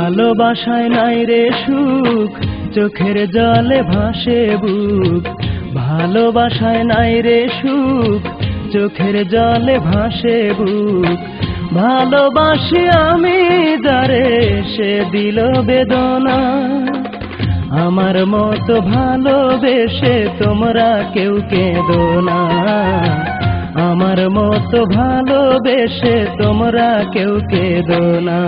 ভালোবাসায় নাই রে সুখ, চোখের জলে ভাসে বুক। ভালোবাসায় নাই রে সুখ, চোখের জলে ভাসে বুক। ভালোবাসি আমি যারে, সে দিল বেদনা। আমার মতো ভালোবেসে তোমরা কেউ কেঁদো না। আমার মতো ভালোবেসে তোমরা কেউ কেঁদো না।